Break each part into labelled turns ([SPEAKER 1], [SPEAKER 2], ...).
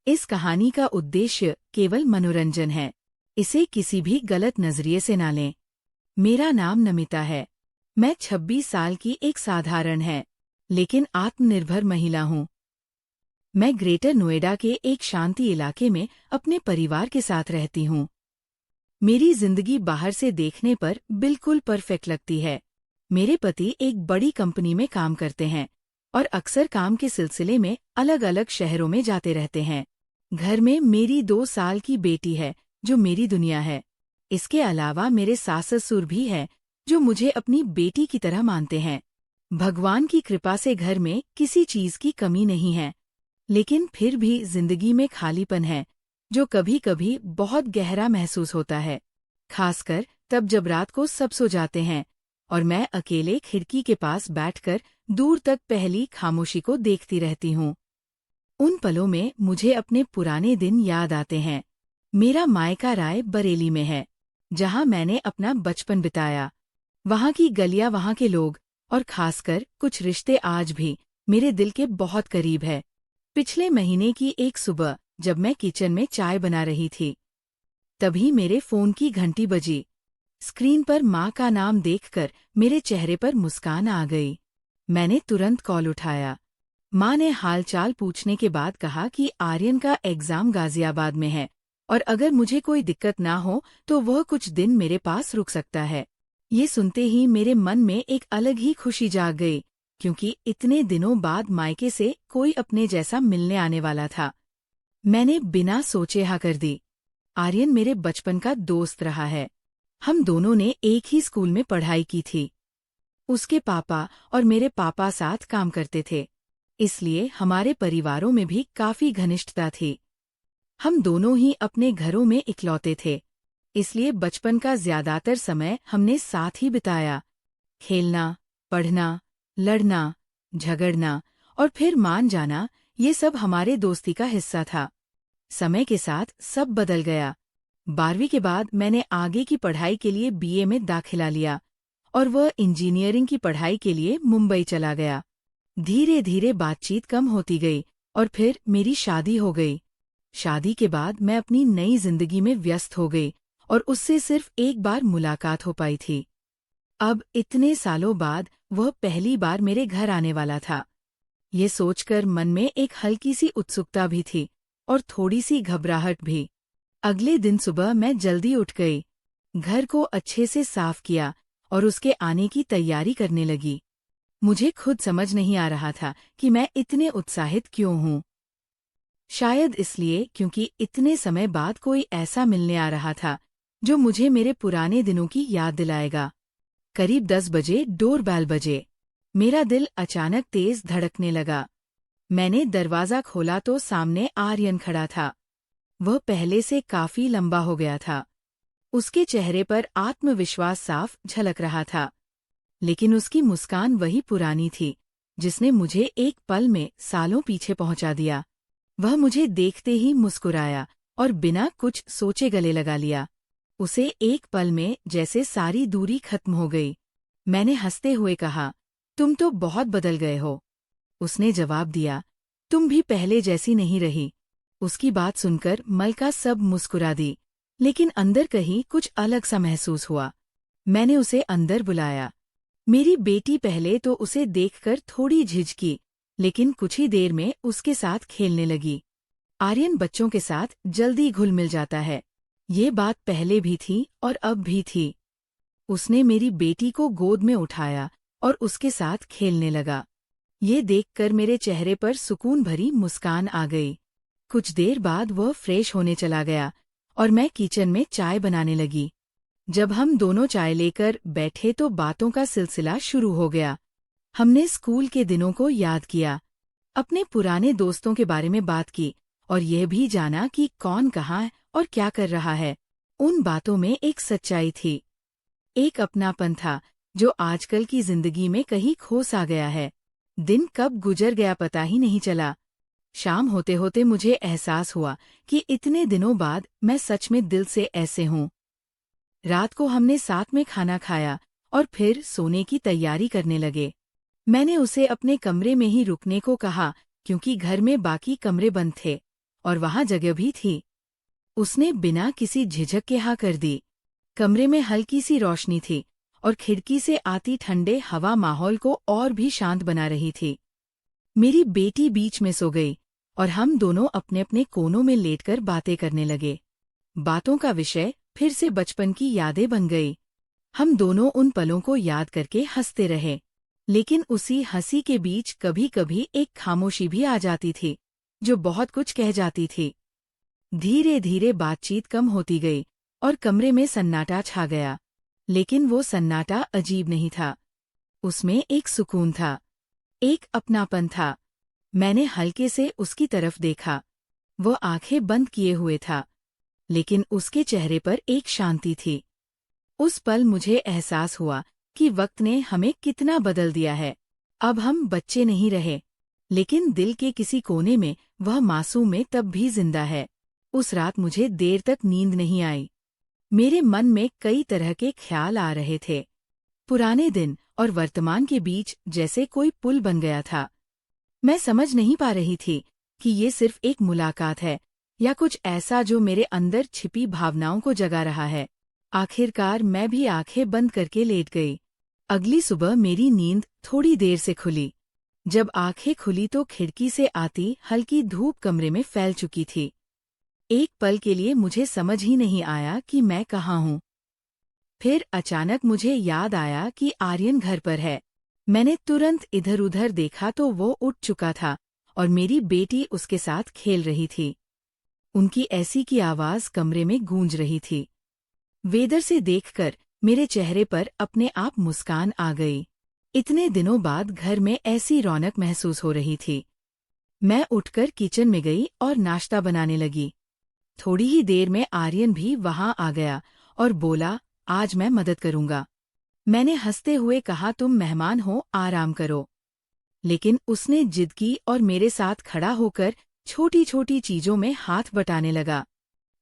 [SPEAKER 1] इस कहानी का उद्देश्य केवल मनोरंजन है। इसे किसी भी गलत नजरिए से ना लें। मेरा नाम नमिता है। मैं 26 साल की एक साधारण है, लेकिन आत्मनिर्भर महिला हूँ। मैं ग्रेटर नोएडा के एक शांति इलाके में अपने परिवार के साथ रहती हूँ। मेरी जिंदगी बाहर से देखने पर बिल्कुल परफेक्ट लगती है। मेरे पति एक बड़ी कंपनी में काम करते हैं और अक्सर काम के सिलसिले में अलग अलग शहरों में जाते रहते हैं। घर में मेरी 2 साल की बेटी है जो मेरी दुनिया है। इसके अलावा मेरे सास ससुर भी हैं जो मुझे अपनी बेटी की तरह मानते हैं। भगवान की कृपा से घर में किसी चीज की कमी नहीं है, लेकिन फिर भी जिंदगी में खालीपन है जो कभी कभी बहुत गहरा महसूस होता है, खासकर तब जब रात को सब सो जाते हैं और मैं अकेले खिड़की के पास बैठकर दूर तक पहली खामोशी को देखती रहती हूँ। उन पलों में मुझे अपने पुराने दिन याद आते हैं। मेरा मायका राय बरेली में है, जहाँ मैंने अपना बचपन बिताया। वहाँ की गलियाँ, वहाँ के लोग और खासकर कुछ रिश्ते आज भी मेरे दिल के बहुत करीब है। पिछले महीने की एक सुबह जब मैं किचन में चाय बना रही थी, तभी मेरे फोन की घंटी बजी। स्क्रीन पर माँ का नाम देखकर मेरे चेहरे पर मुस्कान आ गई। मैंने तुरंत कॉल उठाया। माँ ने हालचाल पूछने के बाद कहा कि आर्यन का एग्जाम गाजियाबाद में है और अगर मुझे कोई दिक्कत ना हो तो वह कुछ दिन मेरे पास रुक सकता है। ये सुनते ही मेरे मन में एक अलग ही खुशी जाग गई, क्योंकि इतने दिनों बाद मायके से कोई अपने जैसा मिलने आने वाला था। मैंने बिना सोचे हाँ कर दी। आर्यन मेरे बचपन का दोस्त रहा है। हम दोनों ने एक ही स्कूल में पढ़ाई की थी। उसके पापा और मेरे पापा साथ काम करते थे, इसलिए हमारे परिवारों में भी काफी घनिष्ठता थी। हम दोनों ही अपने घरों में इकलौते थे, इसलिए बचपन का ज्यादातर समय हमने साथ ही बिताया। खेलना, पढ़ना, लड़ना, झगड़ना और फिर मान जाना, ये सब हमारे दोस्ती का हिस्सा था। समय के साथ सब बदल गया। 12वीं के बाद मैंने आगे की पढ़ाई के लिए बीए में दाखिला लिया और वह इंजीनियरिंग की पढ़ाई के लिए मुंबई चला गया। धीरे धीरे बातचीत कम होती गई और फिर मेरी शादी हो गई। शादी के बाद मैं अपनी नई जिंदगी में व्यस्त हो गई और उससे सिर्फ एक बार मुलाकात हो पाई थी। अब इतने सालों बाद वह पहली बार मेरे घर आने वाला था। ये सोचकर मन में एक हल्की सी उत्सुकता भी थी और थोड़ी सी घबराहट भी। अगले दिन सुबह मैं जल्दी उठ गई, घर को अच्छे से साफ किया और उसके आने की तैयारी करने लगी। मुझे खुद समझ नहीं आ रहा था कि मैं इतने उत्साहित क्यों हूँ। शायद इसलिए क्योंकि इतने समय बाद कोई ऐसा मिलने आ रहा था जो मुझे मेरे पुराने दिनों की याद दिलाएगा। करीब 10 बजे डोरबेल बजे। मेरा दिल अचानक तेज धड़कने लगा। मैंने दरवाजा खोला तो सामने आर्यन खड़ा था। वह पहले से काफी लंबा हो गया था। उसके चेहरे पर आत्मविश्वास साफ झलक रहा था, लेकिन उसकी मुस्कान वही पुरानी थी जिसने मुझे एक पल में सालों पीछे पहुंचा दिया। वह मुझे देखते ही मुस्कुराया और बिना कुछ सोचे गले लगा लिया। उसे एक पल में जैसे सारी दूरी खत्म हो गई। मैंने हंसते हुए कहा, तुम तो बहुत बदल गए हो। उसने जवाब दिया, तुम भी पहले जैसी नहीं रही। उसकी बात सुनकर मलका सब मुस्कुरा दी, लेकिन अंदर कहीं कुछ अलग सा महसूस हुआ। मैंने उसे अंदर बुलाया। मेरी बेटी पहले तो उसे देखकर थोड़ी झिझकी, लेकिन कुछ ही देर में उसके साथ खेलने लगी। आर्यन बच्चों के साथ जल्दी घुल मिल जाता है। ये बात पहले भी थी और अब भी थी। उसने मेरी बेटी को गोद में उठाया और उसके साथ खेलने लगा। ये देखकर मेरे चेहरे पर सुकून भरी मुस्कान आ गई। कुछ देर बाद वह फ्रेश होने चला गया और मैं किचन में चाय बनाने लगी। जब हम दोनों चाय लेकर बैठे तो बातों का सिलसिला शुरू हो गया। हमने स्कूल के दिनों को याद किया, अपने पुराने दोस्तों के बारे में बात की और यह भी जाना कि कौन कहाँ और क्या कर रहा है। उन बातों में एक सच्चाई थी, एक अपनापन था जो आजकल की जिंदगी में कहीं खो सा गया है। दिन कब गुजर गया पता ही नहीं चला। शाम होते होते मुझे एहसास हुआ कि इतने दिनों बाद मैं सच में दिल से ऐसे हूँ। रात को हमने साथ में खाना खाया और फिर सोने की तैयारी करने लगे। मैंने उसे अपने कमरे में ही रुकने को कहा क्योंकि घर में बाकी कमरे बंद थे और वहाँ जगह भी थी। उसने बिना किसी झिझक के हाँ कर दी। कमरे में हल्की सी रोशनी थी और खिड़की से आती ठंडे हवा माहौल को और भी शांत बना रही थी। मेरी बेटी बीच में सो गई और हम दोनों अपने अपने कोनों में लेटकर बातें करने लगे। बातों का विषय फिर से बचपन की यादें बन गई। हम दोनों उन पलों को याद करके हंसते रहे, लेकिन उसी हंसी के बीच कभी कभी एक खामोशी भी आ जाती थी, जो बहुत कुछ कह जाती थी। धीरे धीरे बातचीत कम होती गई और कमरे में सन्नाटा छा गया, लेकिन वो सन्नाटा अजीब नहीं था। उसमें एक सुकून था, एक अपनापन था। मैंने हल्के से उसकी तरफ देखा। वो आंखें बंद किए हुए था, लेकिन उसके चेहरे पर एक शांति थी। उस पल मुझे एहसास हुआ कि वक्त ने हमें कितना बदल दिया है। अब हम बच्चे नहीं रहे, लेकिन दिल के किसी कोने में वह मासूम में तब भी जिंदा है। उस रात मुझे देर तक नींद नहीं आई। मेरे मन में कई तरह के ख्याल आ रहे थे। पुराने दिन और वर्तमान के बीच जैसे कोई पुल बन गया था। मैं समझ नहीं पा रही थी कि ये सिर्फ एक मुलाकात है या कुछ ऐसा जो मेरे अंदर छिपी भावनाओं को जगा रहा है। आखिरकार मैं भी आंखें बंद करके लेट गई। अगली सुबह मेरी नींद थोड़ी देर से खुली। जब आंखें खुली तो खिड़की से आती हल्की धूप कमरे में फैल चुकी थी। एक पल के लिए मुझे समझ ही नहीं आया कि मैं कहाँ हूँ। फिर अचानक मुझे याद आया कि आर्यन घर पर है। मैंने तुरंत इधर उधर देखा तो वो उठ चुका था और मेरी बेटी उसके साथ खेल रही थी। उनकी ऐसी की आवाज कमरे में गूंज रही थी। वेदर से देखकर मेरे चेहरे पर अपने आप मुस्कान आ गई। इतने दिनों बाद घर में ऐसी रौनक महसूस हो रही थी। मैं उठकर किचन में गई और नाश्ता बनाने लगी। थोड़ी ही देर में आर्यन भी वहां आ गया और बोला, आज मैं मदद करूंगा। मैंने हंसते हुए कहा, तुम मेहमान हो, आराम करो। लेकिन उसने जिद की और मेरे साथ खड़ा होकर छोटी छोटी चीजों में हाथ बटाने लगा।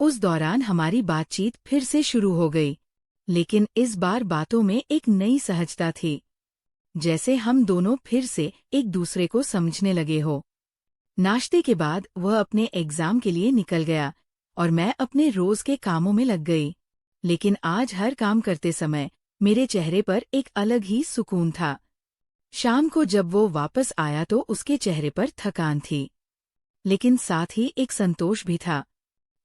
[SPEAKER 1] उस दौरान हमारी बातचीत फिर से शुरू हो गई, लेकिन इस बार बातों में एक नई सहजता थी, जैसे हम दोनों फिर से एक दूसरे को समझने लगे हो। नाश्ते के बाद वह अपने एग्जाम के लिए निकल गया और मैं अपने रोज के कामों में लग गई। लेकिन आज हर काम करते समय मेरे चेहरे पर एक अलग ही सुकून था। शाम को जब वो वापस आया तो उसके चेहरे पर थकान थी, लेकिन साथ ही एक संतोष भी था।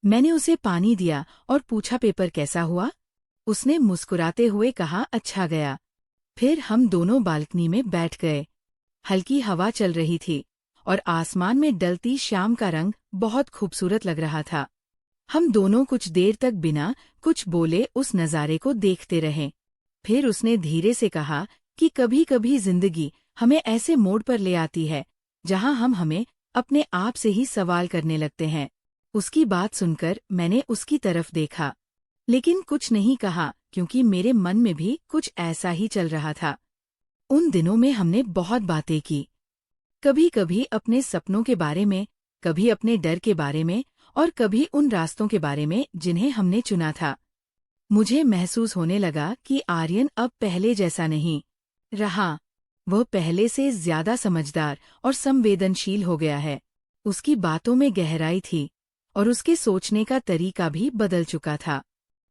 [SPEAKER 1] मैंने उसे पानी दिया और पूछा, पेपर कैसा हुआ? उसने मुस्कुराते हुए कहा, अच्छा गया। फिर हम दोनों बालकनी में बैठ गए। हल्की हवा चल रही थी और आसमान में डलती शाम का रंग बहुत खूबसूरत लग रहा था। हम दोनों कुछ देर तक बिना कुछ बोले उस नज़ारे को देखते रहे। फिर उसने धीरे से कहा कि कभी कभी जिंदगी हमें ऐसे मोड़ पर ले आती है जहां हम हमें अपने आप से ही सवाल करने लगते हैं। उसकी बात सुनकर मैंने उसकी तरफ देखा, लेकिन कुछ नहीं कहा, क्योंकि मेरे मन में भी कुछ ऐसा ही चल रहा था। उन दिनों में हमने बहुत बातें की, कभी कभी अपने सपनों के बारे में, कभी अपने डर के बारे में और कभी उन रास्तों के बारे में जिन्हें हमने चुना था। मुझे महसूस होने लगा कि आर्यन अब पहले जैसा नहीं रहा। वह पहले से ज्यादा समझदार और संवेदनशील हो गया है। उसकी बातों में गहराई थी और उसके सोचने का तरीका भी बदल चुका था।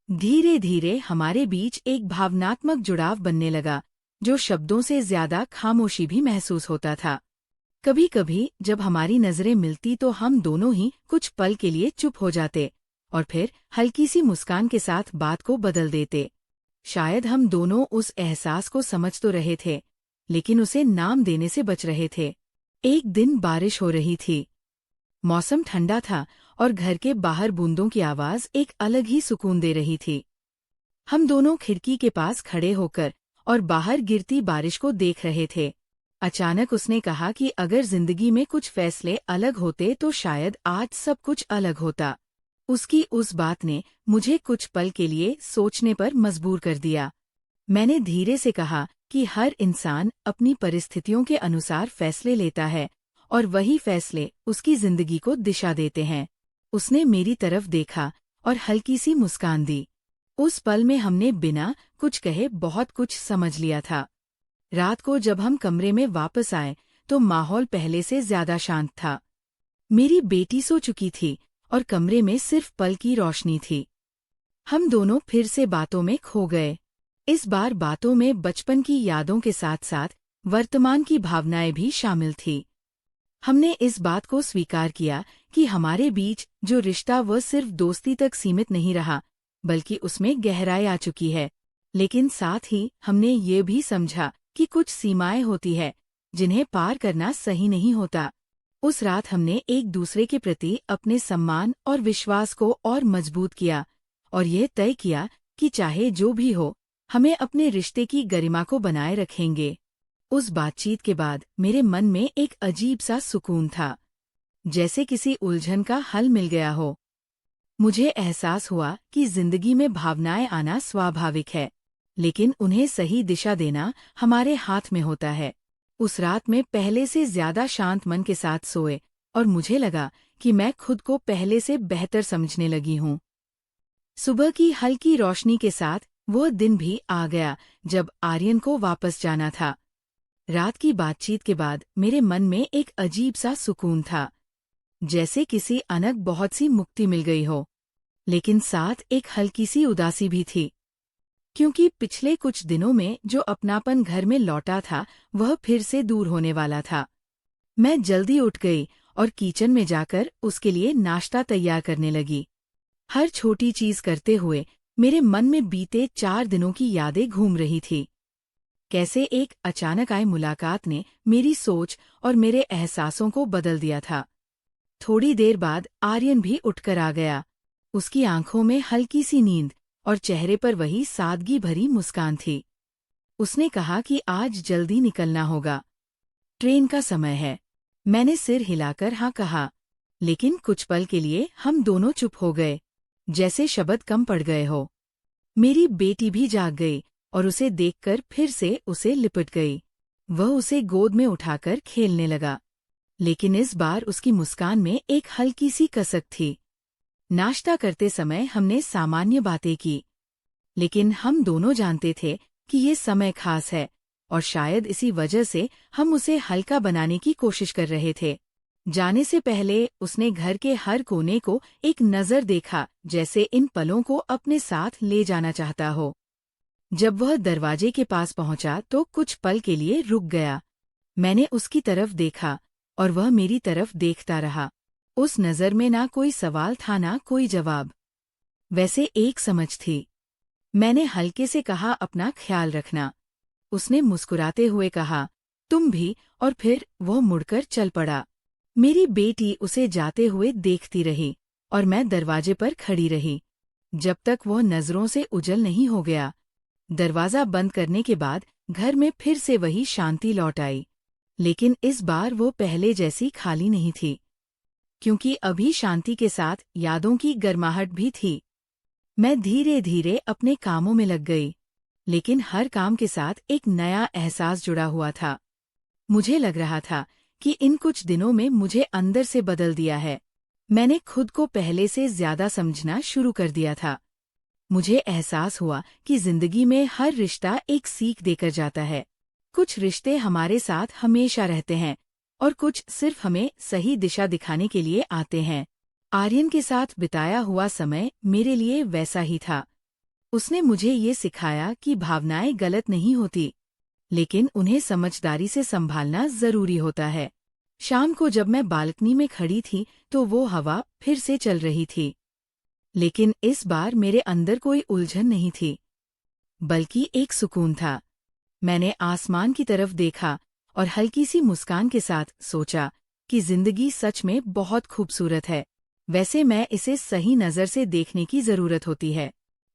[SPEAKER 1] धीरे धीरे हमारे बीच एक भावनात्मक जुड़ाव बनने लगा, जो शब्दों से ज्यादा खामोशी भी महसूस होता था। कभी कभी जब हमारी नजरें मिलती तो हम दोनों ही कुछ पल के लिए चुप हो जाते और फिर हल्की सी मुस्कान के साथ बात को बदल देते। शायद हम दोनों उस एहसास को समझ तो रहे थे, लेकिन उसे नाम देने से बच रहे थे। एक दिन बारिश हो रही थी। मौसम ठंडा था और घर के बाहर बूंदों की आवाज एक अलग ही सुकून दे रही थी। हम दोनों खिड़की के पास खड़े होकर और बाहर गिरती बारिश को देख रहे थे। अचानक उसने कहा कि अगर जिंदगी में कुछ फैसले अलग होते तो शायद आज सब कुछ अलग होता। उसकी उस बात ने मुझे कुछ पल के लिए सोचने पर मजबूर कर दिया। मैंने धीरे से कहा कि हर इंसान अपनी परिस्थितियों के अनुसार फैसले लेता है और वही फैसले उसकी जिंदगी को दिशा देते हैं। उसने मेरी तरफ देखा और हल्की सी मुस्कान दी। उस पल में हमने बिना कुछ कहे बहुत कुछ समझ लिया था। रात को जब हम कमरे में वापस आए तो माहौल पहले से ज्यादा शांत था। मेरी बेटी सो चुकी थी और कमरे में सिर्फ पल की रोशनी थी। हम दोनों फिर से बातों में खो गए। इस बार बातों में बचपन की यादों के साथ साथ वर्तमान की भावनाएं भी शामिल थी। हमने इस बात को स्वीकार किया कि हमारे बीच जो रिश्ता वह सिर्फ दोस्ती तक सीमित नहीं रहा, बल्कि उसमें गहराई आ चुकी है। लेकिन साथ ही हमने ये भी समझा कि कुछ सीमाएं होती है जिन्हें पार करना सही नहीं होता। उस रात हमने एक दूसरे के प्रति अपने सम्मान और विश्वास को और मजबूत किया और यह तय किया कि चाहे जो भी हो, हमें अपने रिश्ते की गरिमा को बनाए रखेंगे। उस बातचीत के बाद मेरे मन में एक अजीब सा सुकून था, जैसे किसी उलझन का हल मिल गया हो। मुझे एहसास हुआ कि जिंदगी में भावनाएं आना स्वाभाविक है, लेकिन उन्हें सही दिशा देना हमारे हाथ में होता है। उस रात में पहले से ज्यादा शांत मन के साथ सोए और मुझे लगा कि मैं खुद को पहले से बेहतर समझने लगी हूँ। सुबह की हल्की रोशनी के साथ वो दिन भी आ गया जब आर्यन को वापस जाना था। रात की बातचीत के बाद मेरे मन में एक अजीब सा सुकून था, जैसे किसी अनक बहुत सी मुक्ति मिल गई हो। लेकिन साथ एक हल्की सी उदासी भी थी, क्योंकि पिछले कुछ दिनों में जो अपनापन घर में लौटा था वह फिर से दूर होने वाला था। मैं जल्दी उठ गई और किचन में जाकर उसके लिए नाश्ता तैयार करने लगी। हर छोटी चीज करते हुए मेरे मन में बीते 4 दिनों की यादें घूम रही थी। कैसे एक अचानक आई मुलाकात ने मेरी सोच और मेरे एहसासों को बदल दिया था। थोड़ी देर बाद आर्यन भी उठकर आ गया। उसकी आंखों में हल्की सी नींद और चेहरे पर वही सादगी भरी मुस्कान थी। उसने कहा कि आज जल्दी निकलना होगा, ट्रेन का समय है। मैंने सिर हिलाकर हाँ कहा, लेकिन कुछ पल के लिए हम दोनों चुप हो गए, जैसे शब्द कम पड़ गए हो। मेरी बेटी भी जाग गई और उसे देखकर फिर से उसे लिपट गई। वह उसे गोद में उठाकर खेलने लगा, लेकिन इस बार उसकी मुस्कान में एक हल्की सी कसक थी। नाश्ता करते समय हमने सामान्य बातें की, लेकिन हम दोनों जानते थे कि ये समय खास है और शायद इसी वजह से हम उसे हल्का बनाने की कोशिश कर रहे थे। जाने से पहले उसने घर के हर कोने को एक नज़र देखा, जैसे इन पलों को अपने साथ ले जाना चाहता हो। जब वह दरवाजे के पास पहुंचा तो कुछ पल के लिए रुक गया। मैंने उसकी तरफ देखा और वह मेरी तरफ देखता रहा। उस नज़र में ना कोई सवाल था ना कोई जवाब, वैसे एक समझ थी। मैंने हल्के से कहा, अपना ख्याल रखना। उसने मुस्कुराते हुए कहा, तुम भी, और फिर वह मुड़कर चल पड़ा। मेरी बेटी उसे जाते हुए देखती रही और मैं दरवाजे पर खड़ी रही, जब तक वह नज़रों से उजल नहीं हो गया। दरवाज़ा बंद करने के बाद घर में फिर से वही शांति लौट आई, लेकिन इस बार वो पहले जैसी खाली नहीं थी, क्योंकि अभी शांति के साथ यादों की गर्माहट भी थी। मैं धीरे धीरे अपने कामों में लग गई, लेकिन हर काम के साथ एक नया एहसास जुड़ा हुआ था। मुझे लग रहा था कि इन कुछ दिनों में मुझे अंदर से बदल दिया है। मैंने खुद को पहले से ज्यादा समझना शुरू कर दिया था। मुझे एहसास हुआ कि जिंदगी में हर रिश्ता एक सीख देकर जाता है। कुछ रिश्ते हमारे साथ हमेशा रहते हैं और कुछ सिर्फ हमें सही दिशा दिखाने के लिए आते हैं। आर्यन के साथ बिताया हुआ समय मेरे लिए वैसा ही था। उसने मुझे ये सिखाया कि भावनाएं गलत नहीं होती, लेकिन उन्हें समझदारी से संभालना जरूरी होता है। शाम को जब मैं बालकनी में खड़ी थी तो वो हवा फिर से चल रही थी, लेकिन इस बार मेरे अंदर कोई उलझन नहीं थी, बल्कि एक सुकून था। मैंने आसमान की तरफ देखा और हल्की सी मुस्कान के साथ सोचा कि जिंदगी सच में बहुत खूबसूरत है। वैसे मैं इसे सही नज़र से देखने की जरूरत होती है।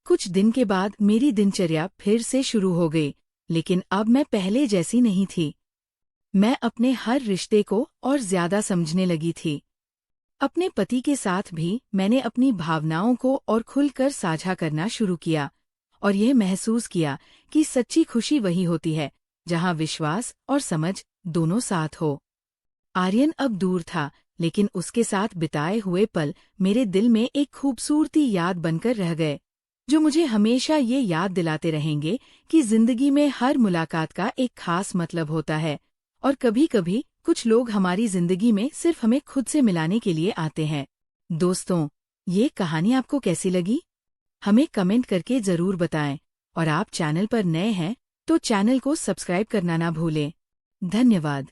[SPEAKER 1] कुछ दिन के बाद मेरी दिनचर्या फिर से शुरू हो गई, लेकिन अब मैं पहले जैसी नहीं थी। मैं अपने हर रिश्ते को और ज्यादा समझने लगी थी। अपने पति के साथ भी मैंने अपनी भावनाओं को और खुलकर साझा करना शुरू किया और यह महसूस किया कि सच्ची खुशी वही होती है जहां विश्वास और समझ दोनों साथ हो। आर्यन अब दूर था, लेकिन उसके साथ बिताए हुए पल मेरे दिल में एक खूबसूरती याद बनकर रह गए, जो मुझे हमेशा ये याद दिलाते रहेंगे कि जिंदगी में हर मुलाकात का एक खास मतलब होता है और कभी-कभी कुछ लोग हमारी जिंदगी में सिर्फ हमें खुद से मिलाने के लिए आते हैं। दोस्तों, ये कहानी आपको कैसी लगी? हमें कमेंट करके जरूर बताएं। और आप चैनल पर नए हैं तो चैनल को सब्सक्राइब करना ना भूलें। धन्यवाद।